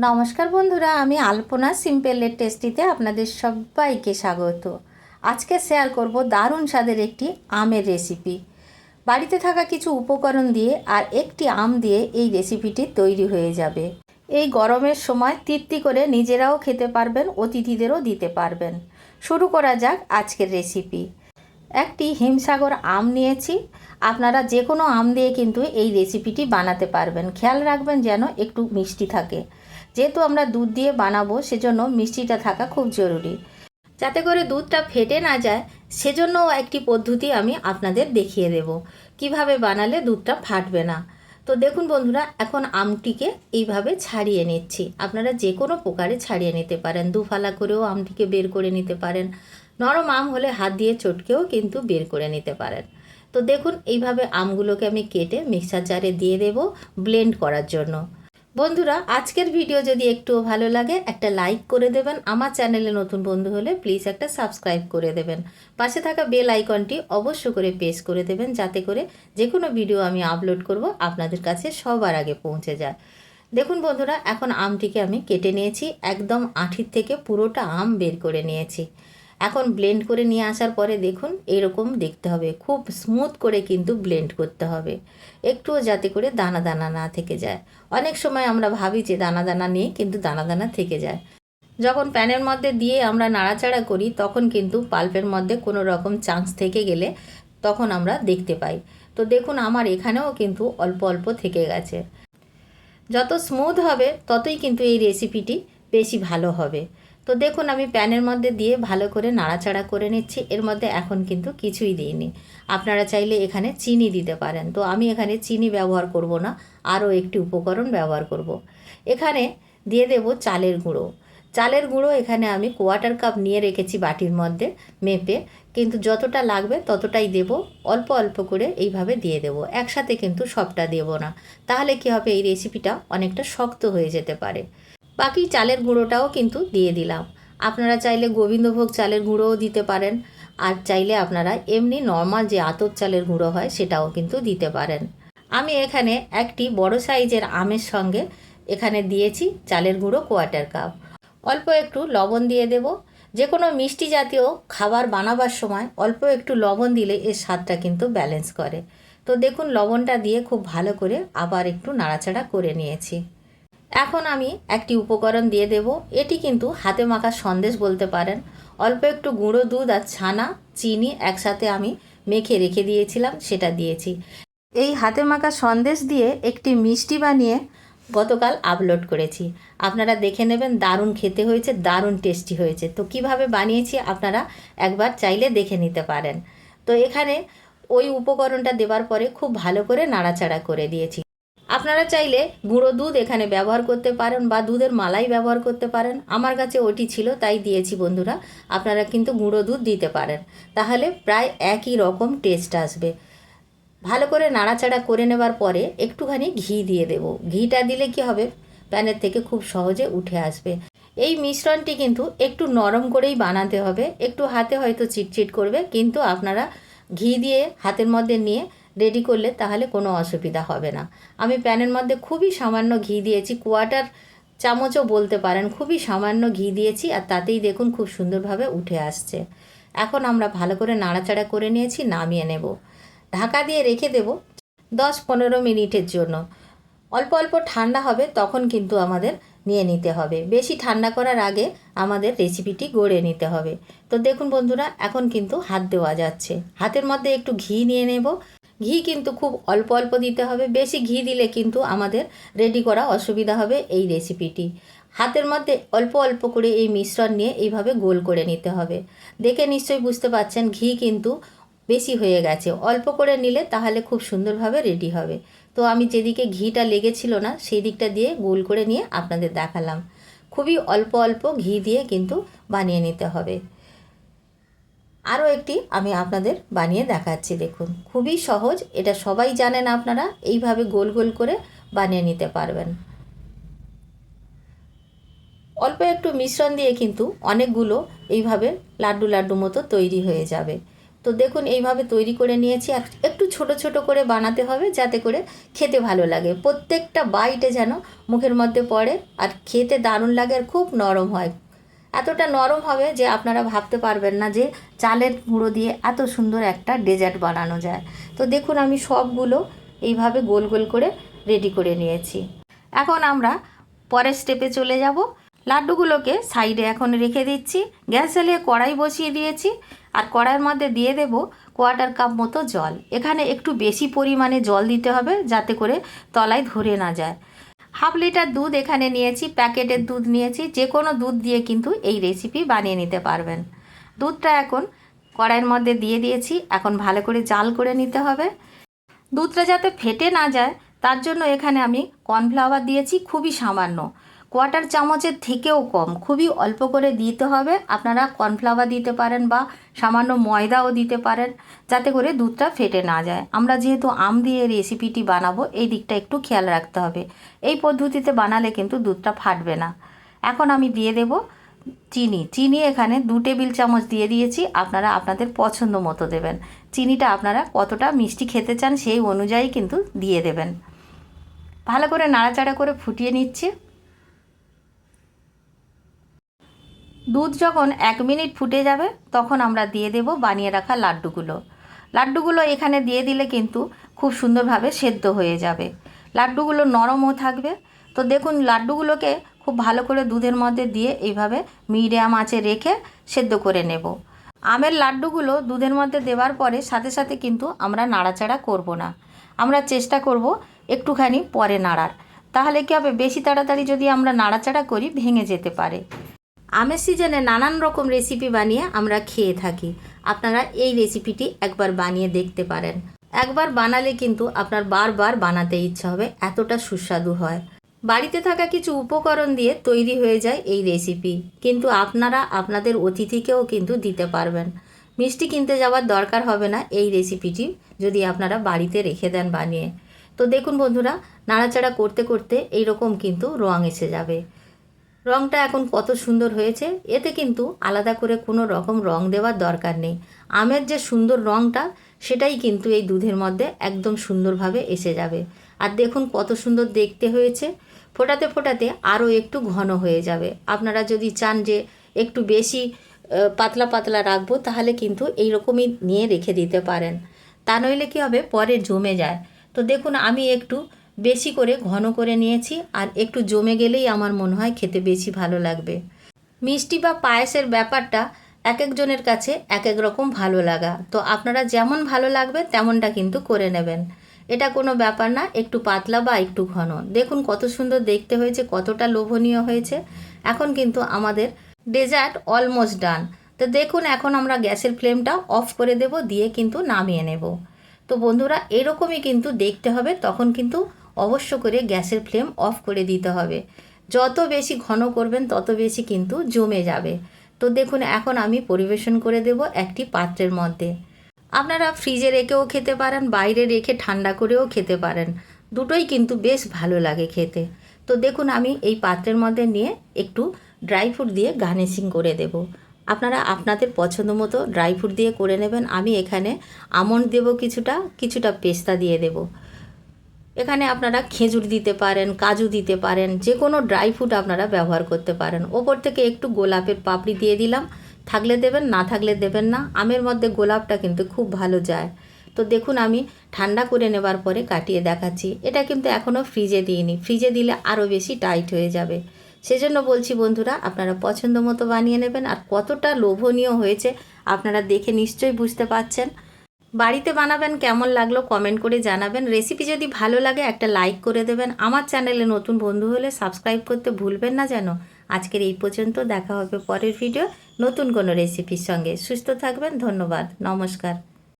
নমস্কার বন্ধুরা, আমি আলপনা সিম্পলের টেস্টিতে আপনাদের সবাইকে স্বাগত। আজকে শেয়ার করব দারুণ স্বাদের একটি আমের রেসিপি। বাড়িতে থাকা কিছু উপকরণ দিয়ে আর একটি আম দিয়ে এই রেসিপিটি তৈরি হয়ে যাবে। এই গরমের সময় তৃপ্তি করে নিজেরাও খেতে পারবেন, অতিথিদেরও দিতে পারবেন। শুরু করা যাক আজকের রেসিপি। একটি হিমসাগর আম নিয়েছি। আপনারা যে কোনো আম দিয়ে কিন্তু এই রেসিপিটি বানাতে পারবেন। খেয়াল রাখবেন যেন একটু মিষ্টি থাকে। যেহেতু আমরা দুধ দিয়ে বানাবো, সেজন্য মিষ্টিটা থাকা খুব জরুরি। যাতে করে দুধটা ফেটে না যায়, সেজন্যও একটি পদ্ধতি আমি আপনাদের দেখিয়ে দেব কিভাবে বানালে দুধটা ফাটবে না। তো দেখুন বন্ধুরা, এখন আমটিকে এইভাবে ছাড়িয়ে নিচ্ছি। আপনারা যে কোনো প্রকারে ছাড়িয়ে নিতে পারেন, দুফালা করেও আমটিকে বের করে নিতে পারেন। নরম আম হলে হাত দিয়ে চটকেও কিন্তু বের করে নিতে পারেন। তো দেখুন, এইভাবে আমগুলোকে আমি কেটে মিক্সার জারে দিয়ে দেব ব্লেন্ড করার জন্য। বন্ধুরা, আজকের ভিডিও যদি একটুও ভালো লাগে একটা লাইক করে দেবেন। আমার চ্যানেলে নতুন বন্ধু হলে প্লিজ একটা সাবস্ক্রাইব করে দেবেন। পাশে থাকা বেল আইকনটি অবশ্য করে প্রেস করে দেবেন, যাতে করে যে কোনো ভিডিও আমি আপলোড করব আপনাদের কাছে সবার আগে পৌঁছে যায়। দেখুন বন্ধুরা, এখন আমটিকে আমি কেটে নিয়েছি, একদম আঁঠির থেকে পুরোটা আম বের করে নিয়েছি। এখন ব্লেন্ড করে নিয়ে আসার পরে দেখুন এরকম দেখতে হবে, খুব স্মুথ করে কিন্তু ব্লেন্ড করতে হবে, একটুও যাতে করে দানা দানা না থেকে যায়। অনেক সময় আমরা ভাবি যে দানা দানা নেই, কিন্তু দানা দানা থেকে যায়। যখন প্যানের মধ্যে দিয়ে আমরা নাড়াচাড়া করি, তখন কিন্তু পাল্পের মধ্যে কোনো রকম চান্স থেকে গেলে তখন আমরা দেখতে পাই। তো দেখুন, আমার এখানেও কিন্তু অল্প অল্প থেকে গেছে। যত স্মুথ হবে ততই কিন্তু এই রেসিপিটি বেশি ভালো হবে। তো দেখুন, আমি প্যানের মধ্যে দিয়ে ভালো করে নাড়াচাড়া করে নিচ্ছি। এর মধ্যে এখন কিন্তু কিছুই দিইনি। আপনারা চাইলে এখানে চিনি দিতে পারেন। তো আমি এখানে চিনি ব্যবহার করব না, আরও একটি উপকরণ ব্যবহার করব। এখানে দিয়ে দেব চালের গুঁড়ো। চালের গুঁড়ো এখানে আমি 1/4 কাপ নিয়ে রেখেছি বাটির মধ্যে মেপে, কিন্তু যতটা লাগবে ততটাই দেব। অল্প অল্প করে এইভাবে দিয়ে দেব, একসাথে কিন্তু সবটা দেব না। তাহলে কি হবে, এই রেসিপিটা অনেকটা শক্ত হয়ে যেতে পারে। বাকি চালের গুঁড়োটাও কিন্তু দিয়ে দিলাম। আপনারা চাইলে গোবিন্দভোগ চালের গুঁড়োও দিতে পারেন, আর চাইলে আপনারা এমনি নর্মাল যে আতপ চালের গুঁড়ো হয় সেটাও কিন্তু দিতে পারেন। আমি এখানে একটি বড় সাইজের আমের সঙ্গে এখানে দিয়েছি চালের গুঁড়ো 1/4 কাপ। অল্প একটু লবণ দিয়ে দেব। যে কোনো মিষ্টি জাতীয় খাবার বানাবার সময় অল্প একটু লবণ দিলে এর স্বাদটা কিন্তু ব্যালেন্স করে। তো দেখুন, লবণটা দিয়ে খুব ভালো করে আবার একটু নাড়াচাড়া করে নিয়েছি। এখন আমি একটি উপকরণ দিয়ে দেব। এটি কিন্তু হাতে মাখা সন্দেশ বলতে পারেন। অল্প একটু গুঁড়ো দুধ আর ছানা, চিনি একসাথে আমি মেখে রেখে দিয়েছিলাম, সেটা দিয়েছি। এই হাতে মাখা সন্দেশ দিয়ে একটি মিষ্টি বানিয়ে গতকাল আপলোড করেছি। আপনারা দেখে নেবেন, দারুণ খেতে হয়েছে, দারুণ টেস্টি হয়েছে। তো কিভাবে বানিয়েছি আপনারা একবার চাইলে দেখে নিতে পারেন। তো এখানে ওই উপকরণটা দেওয়ার পরে খুব ভালো করে নাড়াচাড়া করে দিয়েছি। আপনারা চাইলে গুঁড়ো দুধ এখানে ব্যবহার করতে পারেন বা দুধের মালাই ব্যবহার করতে পারেন। আমার কাছে ওটি ছিল তাই দিয়েছি বন্ধুরা। আপনারা কিন্তু গুঁড়ো দুধ দিতে পারেন, তাহলে প্রায় একই রকম টেস্ট আসবে। ভালো করে নাড়াচাড়া করে নেবার পরে একটুখানি ঘি দিয়ে দেব। ঘিটা দিলে কি হবে, প্যানের থেকে খুব সহজে উঠে আসবে। এই মিশ্রণটি কিন্তু একটু নরম করেই বানাতে হবে, একটু হাতে হয়তো চিটচিট করবে, কিন্তু আপনারা ঘি দিয়ে হাতের মধ্যে নিয়ে রেডি করলে তাহলে কোনো অসুবিধা হবে না। আমি প্যানের মধ্যে খুবই সামান্য ঘি দিয়েছি, 1/4 চামচও বলতে পারেন, খুবই সামান্য ঘি দিয়েছি, আর তাতেই দেখুন খুব সুন্দরভাবে উঠে আসছে। এখন আমরা ভালো করে নাড়াচাড়া করে নিয়েছি, নামিয়ে নেব। ঢাকা দিয়ে রেখে দেব 10-15 মিনিটের জন্য। অল্প অল্প ঠান্ডা হবে তখন কিন্তু আমাদের নিয়ে নিতে হবে। বেশি ঠান্ডা করার আগে আমাদের রেসিপিটি গড়ে নিতে হবে। তো দেখুন বন্ধুরা, এখন কিন্তু হাত দেওয়া যাচ্ছে। হাতের মধ্যে একটু ঘি নিয়ে নেব। ঘি কিন্তু খুব অল্প অল্প দিতে হবে, বেশি ঘি দিলে কিন্তু আমাদের রেডি করা অসুবিধা হবে এই রেসিপিটি। হাতের মধ্যে অল্প অল্প করে এই মিশ্রণ নিয়ে এইভাবে গোল করে নিতে হবে। দেখে নিশ্চয়ই বুঝতে পারছেন ঘি কিন্তু বেশি হয়ে গেছে। অল্প করে নিলে তাহলে খুব সুন্দরভাবে রেডি হবে। তো আমি যেদিকে ঘিটা লেগেছিল না সেই দিকটা দিয়ে গোল করে নিয়ে আপনাদের দেখালাম। খুবই অল্প অল্প ঘি দিয়ে কিন্তু বানিয়ে নিতে হবে। আরও একটি আমি আপনাদের বানিয়ে দেখাচ্ছি, দেখুন খুবই সহজ, এটা সবাই জানেন। আপনারা এইভাবে গোল গোল করে বানিয়ে নিতে পারবেন। অল্প একটু মিশ্রণ দিয়ে কিন্তু অনেকগুলো এইভাবে লাড্ডু লাড্ডু মতো তৈরি হয়ে যাবে। তো দেখুন এইভাবে তৈরি করে নিয়েছি। একটু ছোট ছোট করে বানাতে হবে যাতে করে খেতে ভালো লাগে, প্রত্যেকটা বাইটে যেন মুখের মধ্যে পড়ে আর খেতে দারুণ লাগে আর খুব নরম হয়। এতটা নরম হবে যে আপনারা ভাবতে পারবেন না যে চালের গুঁড়ো দিয়ে এত সুন্দর একটা ডেজার্ট বানানো যায়। তো দেখুন আমি সবগুলো এইভাবে গোল গোল করে রেডি করে নিয়েছি। এখন আমরা পরের স্টেপে চলে যাব। লাড্ডুগুলোকে সাইডে এখন রেখে দিচ্ছি। গ্যাস জ্বালিয়ে কড়াই বসিয়ে দিয়েছি আর কড়াইয়ের মধ্যে দিয়ে দেব 1/4 কাপ মতো জল। এখানে একটু বেশি পরিমাণে জল দিতে হবে যাতে করে তলায় ধরে না যায়। 1/2 লিটার দুধ এখানে নিয়েছি, প্যাকেটের দুধ নিয়েছি। যে কোনো দুধ দিয়ে কিন্তু এই রেসিপি বানিয়ে নিতে পারবেন। দুধটা এখন কড়াইয়ের মধ্যে দিয়ে দিয়েছি। এখন ভালো করে জাল করে নিতে হবে। দুধটা যাতে ফেটে না যায় তার জন্য এখানে আমি কর্নফ্লাওয়ার দিয়েছি খুবই সামান্য, 1/4 চামচের থেকেও কম, খুবই অল্প করে দিতে হবে। আপনারা কর্নফ্লাওয়ার দিতে পারেন বা সামান্য ময়দাও দিতে পারেন যাতে করে দুধটা ফেটে না যায়। আমরা যেহেতু আম দিয়ে রেসিপিটি বানাবো এই দিকটা একটু খেয়াল রাখতে হবে। এই পদ্ধতিতে বানালে কিন্তু দুধটা ফাটবে না। এখন আমি দিয়ে দেব চিনি এখানে 2 টেবিল চামচ দিয়ে দিয়েছি। আপনারা আপনাদের পছন্দ মতো দেবেন। চিনিটা আপনারা কতটা মিষ্টি খেতে চান সেই অনুযায়ী কিন্তু দিয়ে দেবেন। ভালো করে নাড়াচাড়া করে ফুটিয়ে নিচ্ছি। দুধ যখন 1 মিনিট ফুটে যাবে তখন আমরা দিয়ে দেব বানিয়ে রাখা লাড্ডুগুলো এখানে দিয়ে দিলে কিন্তু খুব সুন্দরভাবে সেদ্ধ হয়ে যাবে। লাড্ডুগুলো নরমও থাকবে। তো দেখুন লাড্ডুগুলোকে খুব ভালো করে দুধের মধ্যে দিয়ে এইভাবে মিডিয়াম আঁচে রেখে সেদ্ধ করে নেব। আমের লাড্ডুগুলো দুধের মধ্যে দেওয়ার পরে সাথে সাথে কিন্তু আমরা নাড়াচাড়া করব না। আমরা চেষ্টা করব একটুখানি পরে নাড়ার। তাহলে কী হবে, বেশি তাড়াতাড়ি যদি আমরা নাড়াচাড়া করি ভেঙে যেতে পারে। আমের সিজনে নানান রকম রেসিপি বানিয়ে আমরা খেয়ে থাকি। আপনারা এই রেসিপিটি একবার বানিয়ে দেখতে পারেন। একবার বানালে কিন্তু আপনার বারবার বানাতে ইচ্ছা হবে, এতটা সুস্বাদু হয়। বাড়িতে থাকা কিছু উপকরণ দিয়ে তৈরি হয়ে যায় এই রেসিপি, কিন্তু আপনারা আপনাদের অতিথিকেও কিন্তু দিতে পারবেন। মিষ্টি কিনতে যাওয়ার দরকার হবে না এই রেসিপিটি যদি আপনারা বাড়িতে রেখে দেন বানিয়ে। তো দেখুন বন্ধুরা, নাড়াচাড়া করতে করতে এইরকম কিন্তু রং এসে যাবে। রঙটা এখন কত সুন্দর হয়েছে। এতে কিন্তু আলাদা করে কোনো রকম রং দেওয়ার দরকার নেই। আমের যে সুন্দর রঙটা সেটাই কিন্তু এই দুধের মধ্যে একদম সুন্দরভাবে এসে যাবে। আর দেখুন কত সুন্দর দেখতে হয়েছে। ফোটাতে ফোটাতে আরও একটু ঘন হয়ে যাবে। আপনারা যদি চান যে একটু বেশি পাতলা পাতলা রাখবো তাহলে কিন্তু এই রকমই নিয়ে রেখে দিতে পারেন। তা নইলে কী হবে, পরে জমে যায়। তো দেখুন আমি একটু বেশি করে ঘন করে নিয়েছি, আর একটু জমে গেলেই আমার মনে হয় খেতে বেশি ভালো লাগবে। মিষ্টি বা পায়েসের ব্যাপারটা এক একজনের কাছে এক এক রকম ভালো লাগা। তো আপনারা যেমন ভালো লাগবে তেমনটা কিন্তু করে নেবেন। এটা কোনো ব্যাপার না, একটু পাতলা বা একটু ঘন। দেখুন কত সুন্দর দেখতে হয়েছে, কতটা লোভনীয় হয়েছে। এখন কিন্তু আমাদের ডেজার্ট অলমোস্ট ডান। তো দেখুন এখন আমরা গ্যাসের ফ্লেমটা অফ করে দেব, দিয়ে কিন্তু নামিয়ে নেব। তো বন্ধুরা এরকমই কিন্তু দেখতে হবে, তখন কিন্তু অবশ্য করে গ্যাসের ফ্লেম অফ করে দিতে হবে। যত বেশি ঘন করবেন তত বেশি কিন্তু জমে যাবে। তো দেখুন এখন আমি পরিবেশন করে দেব একটি পাত্রের মধ্যে। আপনারা ফ্রিজে রেখেও খেতে পারেন, বাইরে রেখে ঠান্ডা করেও খেতে পারেন, দুটোই কিন্তু বেশ ভালো লাগে খেতে। তো দেখুন আমি এই পাত্রের মধ্যে নিয়ে একটু ড্রাই ফ্রুট দিয়ে গার্নিশিং করে দেব। আপনারা আপনাদের পছন্দ মতো ড্রাই ফ্রুট দিয়ে করে নেবেন। আমি এখানে আমন্ড দেব, কিছুটা পেস্তা দিয়ে দেব। এখানে আপনারা খেজুর দিতে পারেন, কাজু দিতে পারেন, যে কোনো ড্রাই ফ্রুট আপনারা ব্যবহার করতে পারেন। ওপর থেকে একটু গোলাপের পাপড়ি দিয়ে দিলাম, থাকলে দেবেন, না থাকলে দেবেন না। আমের মধ্যে গোলাপটা কিন্তু খুব ভালো যায়। তো দেখুন আমি ঠান্ডা করে নেবার পরে কাটিয়ে দেখাচ্ছি। এটা কিন্তু এখনও ফ্রিজে দিইনি, ফ্রিজে দিলে আরও বেশি টাইট হয়ে যাবে। সেজন্য বলছি বন্ধুরা আপনারা পছন্দ মতো বানিয়ে নেবেন। আর কতটা লোভনীয় হয়েছে আপনারা দেখে নিশ্চয়ই বুঝতে পারছেন। বাড়িতে বানাবেন, কেমন লাগলো কমেন্ট করে জানাবেন। রেসিপি যদি ভালো লাগে একটা লাইক করে দেবেন। আমার চ্যানেলে নতুন বন্ধু হলে সাবস্ক্রাইব করতে ভুলবেন না যেন। আজকের এই পর্যন্ত, দেখা হবে পরের ভিডিও নতুন কোনো রেসিপির সঙ্গে। সুস্থ থাকবেন, ধন্যবাদ, নমস্কার।